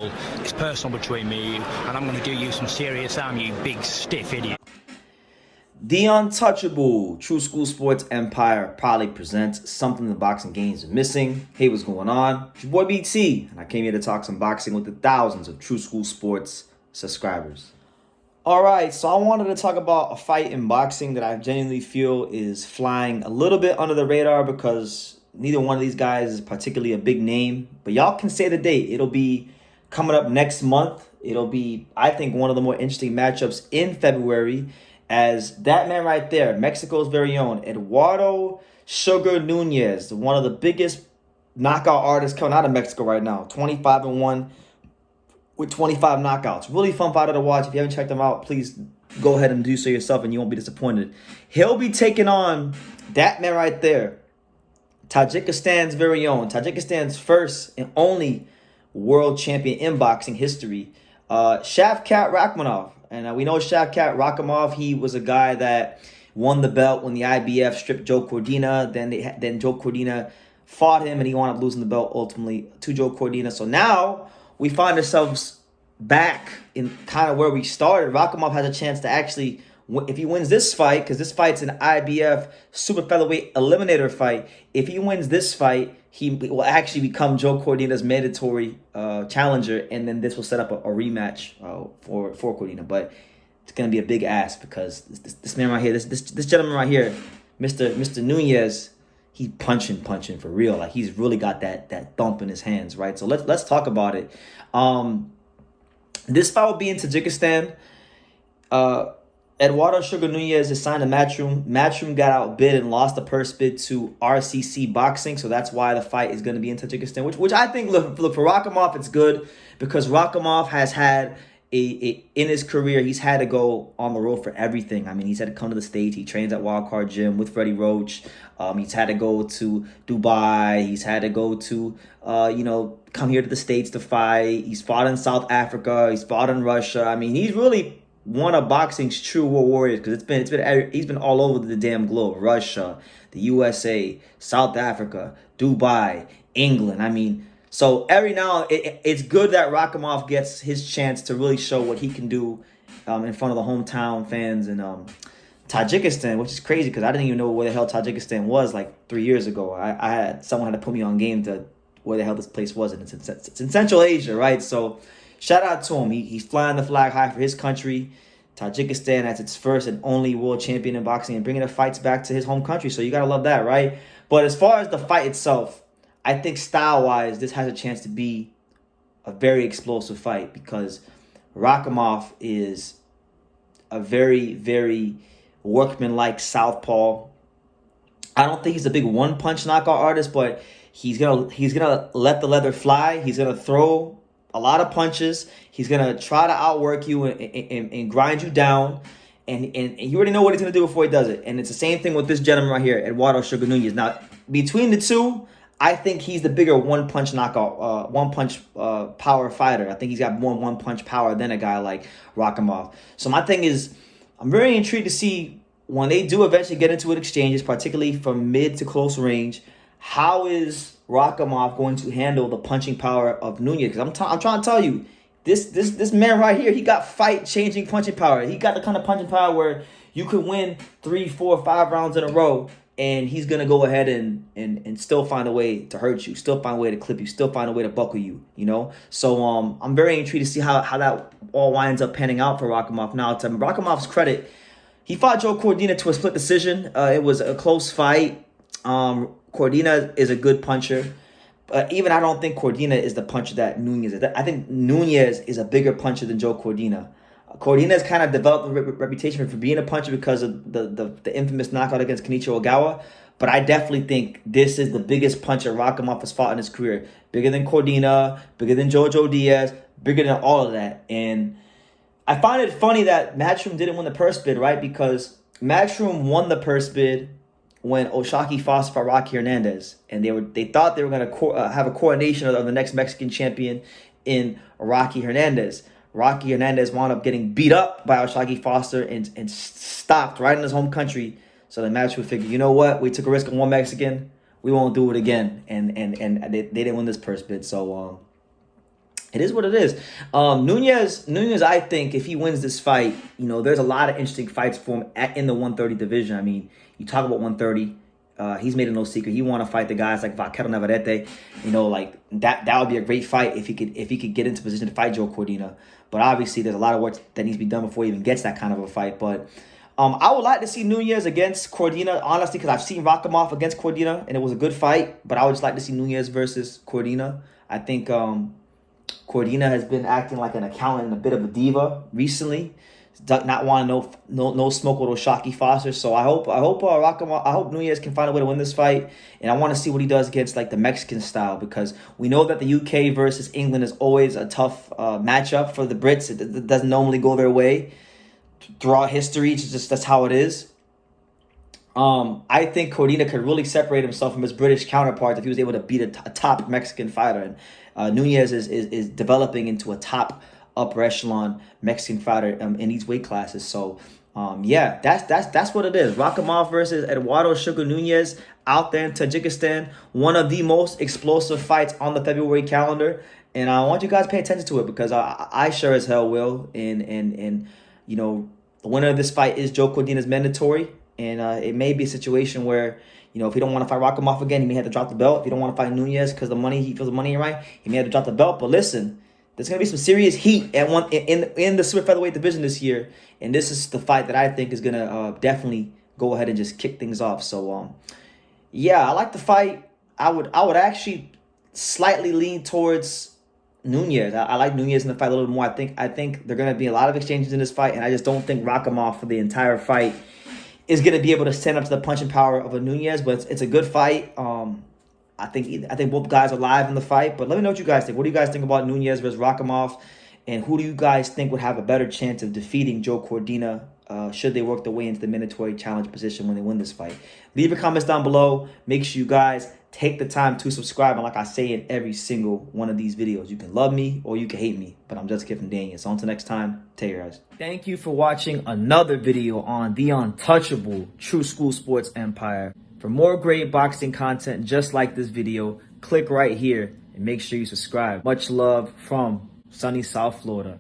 It's personal between me and you, and I'm going to do you some serious harm, you big stiff idiot. The Untouchable True School Sports Empire proudly presents something the boxing games are missing. Hey, what's going on? It's your boy BT, and I came here to talk some boxing with the thousands of True School Sports subscribers. All right, so I wanted to talk about a fight in boxing that I genuinely feel is flying a little bit under the radar because neither one of these guys is particularly a big name. But y'all can say the date. It'll be coming up next month. It'll be, I think, one of the more interesting matchups in February, as that man right there, Mexico's very own Eduardo Sugar Nunez, one of the biggest knockout artists coming out of Mexico right now, 25-1 with 25 knockouts. Really fun fighter to watch. If you haven't checked him out, please go ahead and do so yourself and you won't be disappointed. He'll be taking on that man right there, Tajikistan's very own, Tajikistan's first and only world champion in boxing history, Shavkat Rakhimov. And we know Shavkat Rakhimov, he was a guy that won the belt when the IBF stripped Joe Cordina. Then Joe Cordina fought him, and he wound up losing the belt ultimately to Joe Cordina. So now we find ourselves back in kind of where we started. Rakhimov has a chance to actually, if he wins this fight, because this fight's an IBF super featherweight eliminator fight, if he wins this fight, he will actually become Joe Cordina's mandatory challenger, and then this will set up a rematch for Cordina. But it's gonna be a big ask because this man right here, this gentleman right here, Mr. Nunez, he's punching for real. Like, he's really got that thump in his hands, right? So let's talk about it. This fight will be in Tajikistan. Eduardo Sugar Nunez is signed to Matchroom. Matchroom got outbid and lost the purse bid to RCC Boxing, so that's why the fight is going to be in Tajikistan. Which I think, look for Rakhimov, it's good because Rakhimov has had in his career, he's had to go on the road for everything. I mean, he's had to come to the States. He trains at Wildcard Gym with Freddie Roach. He's had to go to Dubai. He's had to go to come here to the States to fight. He's fought in South Africa. He's fought in Russia. I mean, he's really one of boxing's true war warriors because he's been all over the damn globe. Russia, the USA, South Africa, Dubai, England. I mean, so every now it's good that Rakhimov gets his chance to really show what he can do in front of the hometown fans in Tajikistan, which is crazy because I didn't even know where the hell Tajikistan was like 3 years ago. I had someone had to put me on game to where the hell this place was, and it's in Central Asia, right? So shout out to him. He's flying the flag high for his country. Tajikistan as its first and only world champion in boxing and bringing the fights back to his home country. So you got to love that, right? But as far as the fight itself, I think style-wise, this has a chance to be a very explosive fight because Rakhimov is a very, very workman-like southpaw. I don't think he's a big one-punch knockout artist, but he's gonna let the leather fly. He's gonna throw a lot of punches. He's going to try to outwork you and grind you down. And you already know what he's going to do before he does it. And it's the same thing with this gentleman right here, Eduardo Sugar Nunez. Now, between the two, I think he's the bigger one-punch knockout, one-punch power fighter. I think he's got more one-punch power than a guy like Rakhimov. So my thing is, I'm very intrigued to see when they do eventually get into exchanges, particularly from mid to close range, how is Rakhimov going to handle the punching power of Nunez? Because I'm trying to tell you, this man right here, he got fight-changing punching power. He got the kind of punching power where you could win 3, 4, 5 rounds in a row, and he's going to go ahead and still find a way to hurt you, still find a way to clip you, still find a way to buckle you, you know? So I'm very intrigued to see how that all winds up panning out for Rakhimov. Now, to Rakhimov's credit, he fought Joe Cordina to a split decision. It was a close fight. Cordina is a good puncher, but even I don't think Cordina is the puncher that Nunez is. I think Nunez is a bigger puncher than Joe Cordina. Cordina has kind of developed a reputation for being a puncher because of the infamous knockout against Kenichiro Ogawa, but I definitely think this is the biggest puncher Rakhimov has fought in his career. Bigger than Cordina, bigger than Jojo Diaz, bigger than all of that. And I find it funny that Matchroom didn't win the purse bid, right? Because Matchroom won the purse bid when Oshaki fought Rocky Hernandez, and they thought they were going to have a coronation of the next Mexican champion in Rocky Hernandez. Rocky Hernandez wound up getting beat up by Oshaki Foster and stopped right in his home country. So the match would figure, you know what? We took a risk on one Mexican. We won't do it again. And they didn't win this purse bid. So It is what it is. Nunez, I think if he wins this fight, there's a lot of interesting fights for him in the 130 division. I mean, you talk about 130. He's made it no secret. He want to fight the guys like Vaquero Navarrete. Like that would be a great fight if he could get into position to fight Joe Cordina. But obviously, there's a lot of work that needs to be done before he even gets that kind of a fight. But I would like to see Nunez against Cordina, honestly, because I've seen Rakhimov against Cordina, and it was a good fight. But I would just like to see Nunez versus Cordina. I think Cordina has been acting like an accountant and a bit of a diva recently. Not wanting no smoke with Oshaki Foster. So I hope Nunez can find a way to win this fight, and I want to see what he does against like the Mexican style, because we know that the UK versus England is always a tough matchup for the Brits. It doesn't normally go their way throughout history. It's just that's how it is. I think Cordina could really separate himself from his British counterparts if he was able to beat a top Mexican fighter. And Nunez is developing into a top upper echelon Mexican fighter in these weight classes. So yeah, that's what it is. Rakhimov versus Eduardo Sugar Nunez out there in Tajikistan. One of the most explosive fights on the February calendar. And I want you guys to pay attention to it, because I sure as hell will. And the winner of this fight is Joe Cordina's mandatory. And it may be a situation where, if he don't want to fight Rakhimov again, he may have to drop the belt. If he don't want to fight Nunez because he feels the money ain't right, he may have to drop the belt. But listen, there's going to be some serious heat in the super featherweight division this year. And this is the fight that I think is going to definitely go ahead and just kick things off. So, yeah, I like the fight. I would actually slightly lean towards Nunez. I like Nunez in the fight a little bit more. I think there are going to be a lot of exchanges in this fight, and I just don't think Rakhimov for the entire fight is going to be able to stand up to the punching power of a Nunez. But it's a good fight. I think both guys are live in the fight. But let me know what you guys think. What do you guys think about Nunez versus Rakhimov? And who do you guys think would have a better chance of defeating Joe Cordina should they work their way into the mandatory challenge position when they win this fight? Leave your comments down below. Make sure you guys take the time to subscribe. And like I say in every single one of these videos, you can love me or you can hate me, but I'm just kidding, Daniel. So until next time, take care, guys. Thank you for watching another video on the untouchable True School Sports Empire. For more great boxing content just like this video, click right here and make sure you subscribe. Much love from sunny South Florida.